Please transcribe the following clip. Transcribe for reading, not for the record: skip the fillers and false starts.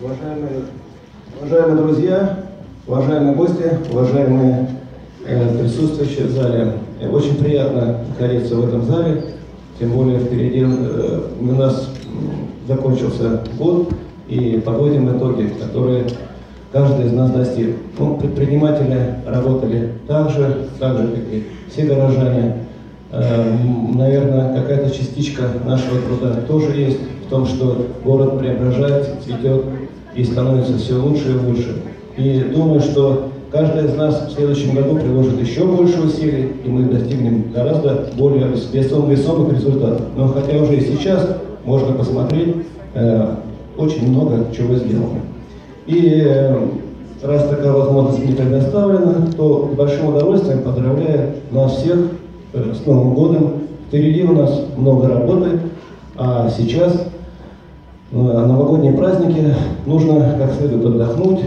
Уважаемые друзья, уважаемые гости, уважаемые присутствующие в зале. Очень приятно находиться в этом зале, тем более впереди у нас закончился год, и подводим итоги, которые каждый из нас достиг. Предприниматели работали так же, как и все горожане. Наверное, какая-то частичка нашего труда тоже есть в том, что город преображается, цветет и становится все лучше и лучше. И думаю, что каждый из нас в следующем году приложит еще больше усилий, и мы достигнем гораздо более весомых результатов. Но хотя уже и сейчас можно посмотреть, очень много чего сделано. И раз такая возможность мне предоставлена, то с большим удовольствием поздравляю нас всех с Новым годом. Впереди у нас много работы, а сейчас новогодние праздники нужно как следует отдохнуть,